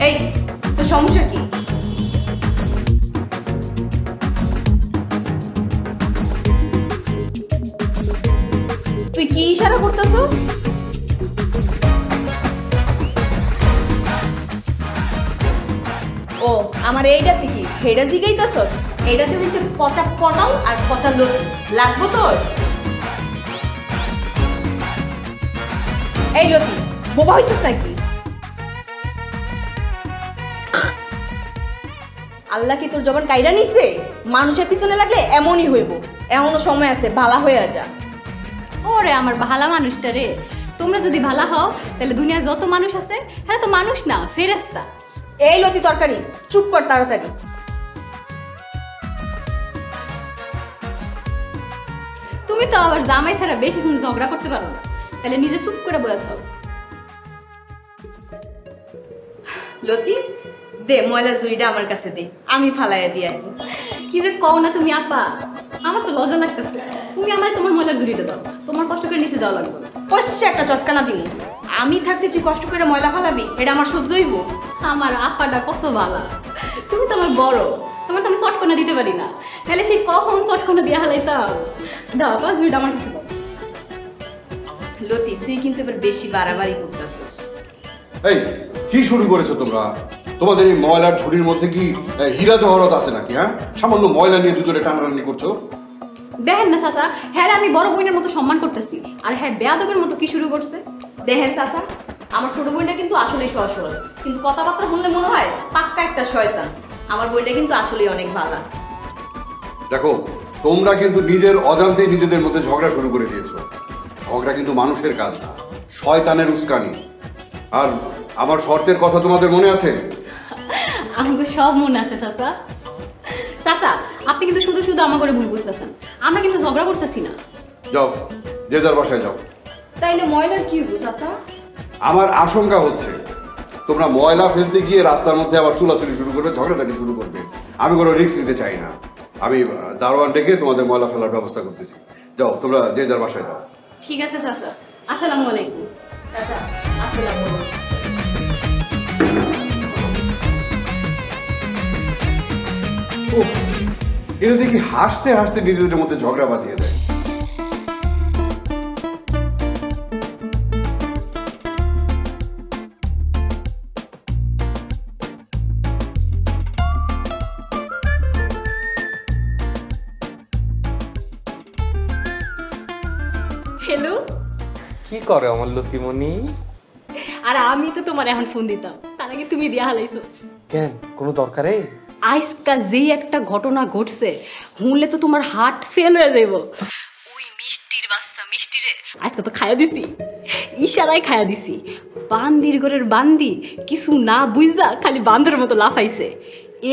এই তো সমস্যা কি? তুই কি ইশারা করতেছ? ও আমার এইটাতে কি হেডা জিগাইতেছ? এইটাতে হচ্ছে পচা পটাল আর পচা লোক লাগবো তোর? এই লতি বোবা হইছিস নাকি? আল্লাহ কি তোর জবান কাইরা নিছে? মানুষের পিছনে লাগলে এমনই হইব। এমনও সময় আছে, ভালা হয়ে যা। ওরে আমার ভালা মানুষটা রে, তোমরা যদি ভালা হও তাহলে দুনিয়ার যত মানুষ আছে হ্যাঁ তো মানুষ না, ফেরেশতা। এই লতি তরকারি চুপ কর তাড়াতাড়ি। তুমি তো আবার জামাই ছাড়া বেশিক্ষণ ঝগড়া করতে পারো না, তাহলে নিজে চুপ করে বয়ে থাও। লতি দে ময়লা জুড়িটা আমার কাছে দে, আমি ফালাইয়া দিয়ে। কি যে কও না তুমি আপা, আমার তো লজ্জা লাগতেছে। তুমি আমার তোমার ময়লার জুড়িটা দাও, তোমার কষ্ট করে নিচে দেওয়া লাগবে না। কষে একটা চটকানা দিন। আমি থাকতে তুই কষ্ট করে ময়লা ফালাবি, এটা আমার সহ্য হইব? আমার আপাটা কত ভালা, তুমি তো আমার বড়, তোমার তো আমি চটকনা দিতে পারি না, তাহলে সেই কখন চটকনা দিয়ে হালাইতাম। দাও আপা জুড়িটা আমার কাছে দাও। লতি তুই কিন্তু এবার বেশি বাড়াবাড়ি করতেছিস। এই কি শুরু করেছো তোমরা? তোমাদের এই ময়লার ঝুড়ির মধ্যে কি হীরা জহরত আছে নাকি? হ্যাঁ, সামান্য ময়লা নিয়ে দুজনে টানাটানি করছো। দেখেন না চাচা, হ্যাঁ আমি বড় বোনের মতো সম্মান করতেছি, আর হ্যাঁ বেয়াদবের মতো কি শুরু করছে। দেখেন চাচা, আমার ছোট বোনটা কিন্তু আসলেই সহজ সরল, কিন্তু কথাবার্তা শুনলে মনে হয় পাক্কা একটা শয়তান। আমার বোনটা কিন্তু আসলেই অনেক ভালো। দেখো, তোমরা কিন্তু নিজের অজান্তেই নিজেদের মধ্যে ঝগড়া শুরু করে দিয়েছো। ঝগড়া কিন্তু মানুষের কাজ না, শয়তানের উস্কানি। আর আমার শর্তের কথা তোমাদের মনে আছে? আমাকে সব মনে আছে চাচা। চাচা আপনি কিন্তু শুধু শুধু আমার করে ভুল বুঝতেছেন, আমরা কিন্তু ঝগড়া করতেছি না। যাও, যে যার বাসায় যাও। তাইলে ময়লার কি হইব চাচা? আমার আশঙ্কা হচ্ছে তোমরা ময়লা ফেলতে গিয়ে রাস্তার মধ্যে আবার চুলাচুলি শুরু করবে, ঝগড়াঝাটি শুরু করবে। আমি কোনো রিস্ক নিতে চাই না। আমি দারোয়ান ডেকে তোমাদের ময়লা ফেলার ব্যবস্থা করতেছি। যাও, তোমরা যে যার বাসায় যাও। ঠিক আছে চাচা, আসসালামু আলাইকুম। চাচা আসসালামু আলাইকুম। এরা দেখি হাসতে হাসতে নিজেদের মধ্যে ঝগড়া বাঁধিয়ে দেয়। হ্যালো, কি করে আমার লতিমণি? আর আমি তো তোমার এখন ফোন দিতাম, তার আগে তুমি দিয়া হালাইছো। কেন, কোনো দরকারে? আজকা যেই একটা ঘটনা ঘটছে, শুনলে তো তোমার হার্ট ফেল হয়ে যাইব। ওই মিষ্টির বাচ্চা মিষ্টিরে আজকে তো খাইয়া দিছি, ইশারায় খাইয়া দিছি। বান্দির ঘরের বান্দি কিছু না বুঝা খালি বান্দরের মতো লাফাইছে।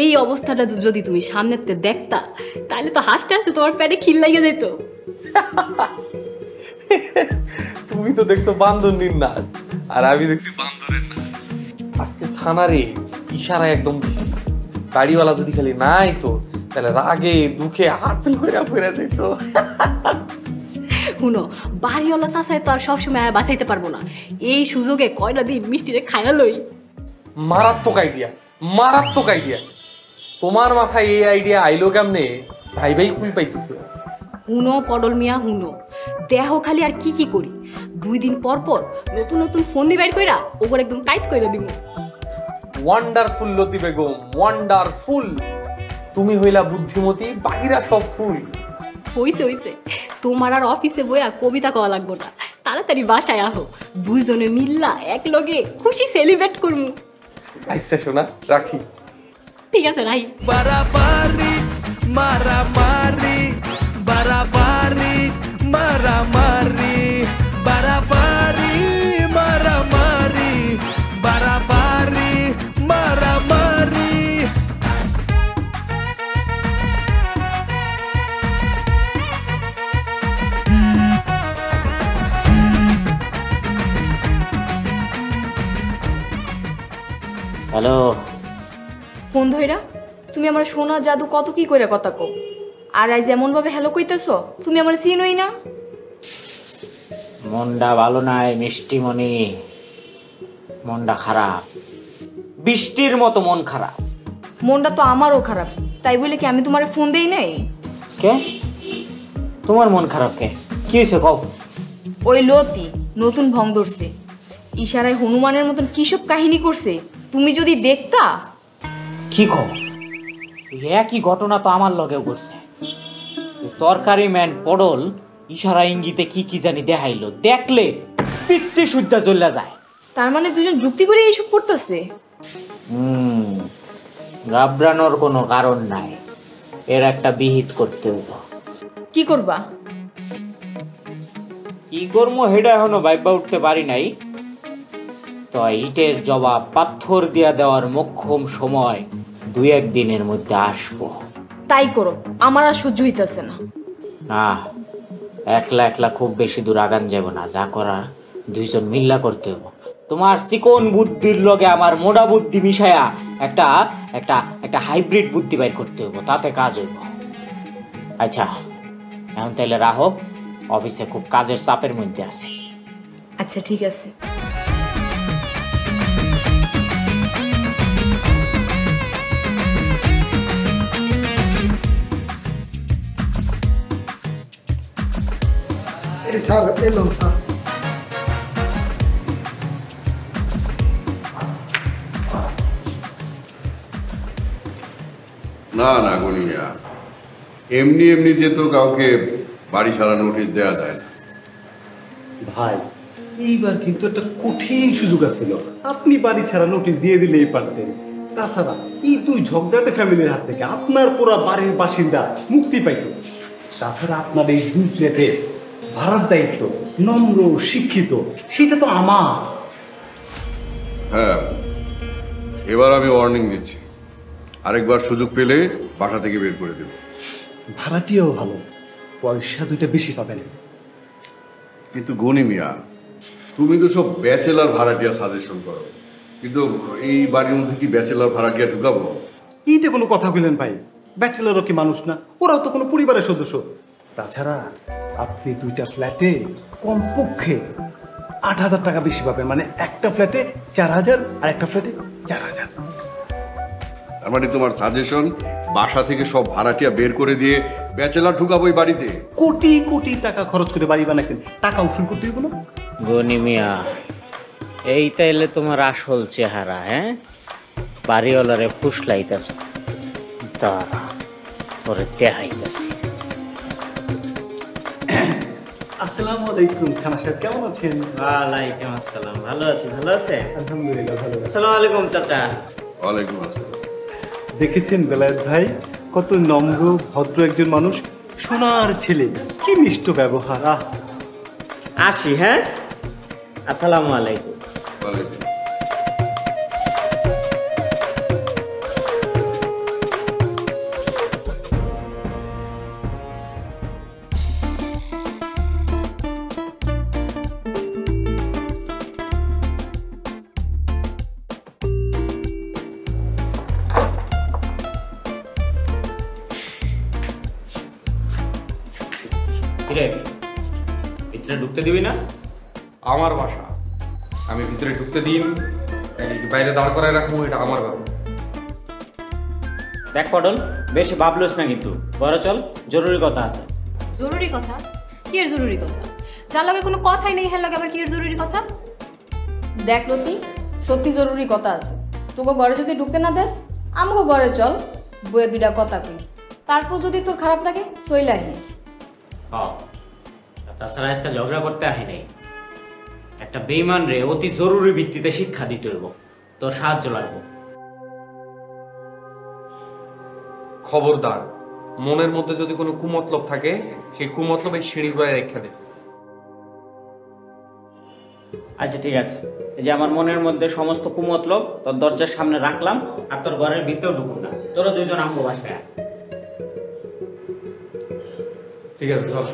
এই অবস্থাটা যদি তুমি সামনেতে দেখতা, তাহলে তো হাসতে হাসতে তোমার পেটে খিল লাগিয়ে যেত। তুমি তো দেখছো বান্দরনির নাচ, আর আমি দেখছি বান্দরের নাচ। আজকে ছানারে ইশারায় একদম দিছি। গাড়িওয়ালা যদি খালি নাই তো, তাহলে রাগে দুঃখে হাত ফেল করে ফেরা যেত। শুনো, বাড়িওয়ালা চাচাই তো আর সবসময় বাঁচাইতে পারবো না। এই সুযোগে কয়টা দিন মিষ্টিরে খাইয়া লই। মারাত্মক আইডিয়া, মারাত্মক আইডিয়া। তোমার মাথায় এই আইডিয়া আইলো কেমনে? ভাই ভাই কুল পাইতেছে। হুনো পডল মিয়া হুনো, দেহ খালি আর কি কি করি। 2 দিন পর পর নতুন নতুন ফোন দিয়ে বাইর কইরা ওপর একদম টাইট কইরা দিব। ওয়ান্ডারফুল লতি বেগম, ওয়ান্ডারফুল। তুমি হইলা বুদ্ধিমতী, বাকিরা সব ফুল। হইছে হইছে, তোমার আর অফিসে বইয়া কবিতা কওয়া লাগবো না। তাড়াতাড়ি বাসায় আহো, 2 জনে মিল্লা এক লগে খুশি সেলিব্রেট করমু। আচ্ছা শোনা, রাখি। ঠিক আছে রাই। বারাবারি মারামারি, বারাবারি মারামারি, বারাবারি মারামারি, বারাবারি মারামারি। হ্যালো, ফোন ধইরা তুমি আমার সোনা জাদু কত কি কইরা কথা কও, আর আজ এমন ভাবে হ্যালো কইতেছো, তুমি আমার চিনোই না। মনটা ভালো নাই মিষ্টিমণি, মনটা খারাপ। বৃষ্টির মতো মন খারাপ। মনটা তো আমারও খারাপ, তাই বলে কি আমি তোমার ফোন দেই নাই? কে তোমার মন খারাপ কে? কি হয়েছে কও? ওই লতি নতুন ভং ধরছে, ইশারায় হনুমানের মতন কি সব কাহিনী করছে, তুমি যদি দেখতা। কি কও? একই ঘটনা তো আমার লগেও করছে। তরকারি ম্যান পডল ইশারা ইঙ্গিতে কি কি জানি দেখাইলো, দেখলে পিত্তি সুদ্ধা জ্বলা যায়। তার মানে দুজন যুক্তি করে এইসব করতেছে। ঘাবড়ানোর কোনো কারণ নাই, এর একটা বিহিত করতে হতো। কি করবা? কি করবো হেডা এখনো ভাইবা উঠতে পারি নাই, তো ইটের জবাব পাথর দিয়া দেওয়ার মোক্ষম সময় 2-1 দিনের মধ্যে আসবো। তাই করো, আমার আর সহ্য হইতেছে না। না, একলা একলা খুব বেশি দূর আগান যাব না, যা করার দুইজন মিল্লা করতে হইব। তোমার চিকন বুদ্ধির লগে আমার মোটা বুদ্ধি মিশায়া একটা একটা একটা হাইব্রিড বুদ্ধি বাইর করতে হইব, তাতে কাজ হইব। আচ্ছা এখন তাহলে রাখো, অফিসে খুব কাজের চাপের মধ্যে আছি। আচ্ছা ঠিক আছে। স্যার এলাম স্যার। না না গনিয়া, এমনি এমনিতে তো কাউকে বাড়ি ছাড়া নোটিশ দেওয়া যায় না। ভাই এইবার কিন্তু একটা কঠিন সুযোগ আছিল, আপনি বাড়ি ছাড়া নোটিশ দিয়ে দিলেই পারতেন। তাছাড়া এই 2 ঝগড়াটে ফ্যামিলির হাত থেকে আপনার পুরা বাড়ির বাসিন্দা মুক্তি পাইত। তাছাড়া আপনার এই 2 ফ্ল্যাটে ভাড়ার দায়িত্ব, নম্র শিক্ষিত, সেটা তো আমার। হ্যাঁ, এবার আমি ওয়ার্নিং দিচ্ছি, আরেকবার সুযোগ পেলে বাসা থেকে বের করে দেব। ভাড়াটিও ভালো, পয়সা 2টা বেশি পাবেন। কিন্তু গনি মিয়া, তুমি তো সব ব্যাচেলার ভাড়াটিয়া সাজেশন করো, কিন্তু এই বাড়ির মধ্যে কি ব্যাচেলার ভাড়াটিয়া ঢুকাবো? এইটা কোনো কথা বললেন ভাই? ব্যাচেলারও কি মানুষ না? ওরাও তো কোনো পরিবারের সদস্য। তাছাড়া আপনি 2টা ফ্ল্যাটে কমপক্ষে 8,000 টাকা বেশি পাবেন, মানে একটা ফ্ল্যাটে 4,000 আর একটা ফ্ল্যাটে 4,000। তার মানে তোমার সাজেশন বাসা থেকে সব ভাড়াটিয়া বের করে দিয়ে ব্যাচেলার ঢুকাবো এই বাড়িতে? কোটি কোটি টাকা খরচ করে বাড়ি বানাইছেন, টাকা উসুল করতে হইব না? গনি মিয়া, এই তাইলে তোমার আসল চেহারা? হ্যাঁ, বাড়িওয়ালারে ফুসলাইতেছ, দাঁড়া তোরে দেখাইতেছি। আসসালামু আলাইকুম ছানা সাহেব, কেমন আছেন? ওয়ালাইকুম আসসালাম, ভালো আছি। ভালো আছে? আলহামদুলিল্লাহ ভালো আছি। আসসালামু আলাইকুম চাচা। ওয়ালাইকুম আসসালাম। দেখেছেন বেলায়েত ভাই, কত নম্র ভদ্র একজন মানুষ, সোনার ছেলে, কি মিষ্ট ব্যবহার। আসি। হ্যাঁ, আসসালামু আলাইকুম। ওয়ালাইকুম। কিরে, ভিতরে ঢুকতে দিবি না? আমার বাসা, আমি ভিতরে ঢুকতে দিন বাইরে দাঁড় করায় রাখবো, এটা আমার ব্যাপার। দেখ পটল, বেশি ভাবলোস না কিন্তু, বড় চল, জরুরি কথা আছে। জরুরি কথা? কি এর জরুরি কথা? যার লগে কোনো কথাই নেই, হ্যাঁ লগে আবার কি এর জরুরি কথা? দেখ লতি, সত্যি জরুরি কথা আছে। তোকে ঘরে যদি ঢুকতে না দেস, আমাকে ঘরে চল, বইয়ে 2টা কথা কই, তারপর যদি তোর খারাপ লাগে সইলা আহিস। তাছাড়া আজকে ঝগড়া করতে আহি নাই, একটা বেইমান রে অতি জরুরি ভিত্তিতে শিক্ষা দিতে হইব, তোর সাহায্য লাগবে। খবরদার, মনের মধ্যে যদি কোনো কুমতলব থাকে, সেই কুমতলব এই সিঁড়ি করে রেখে দে। আচ্ছা ঠিক আছে, এই যে আমার মনের মধ্যে সমস্ত কুমতলব তোর দরজার সামনে রাখলাম, আর তোর ঘরের ভিতরেও ঢুকুন না, তোরা 2জন আমগো বাসায়। ঠিক আছে, চল।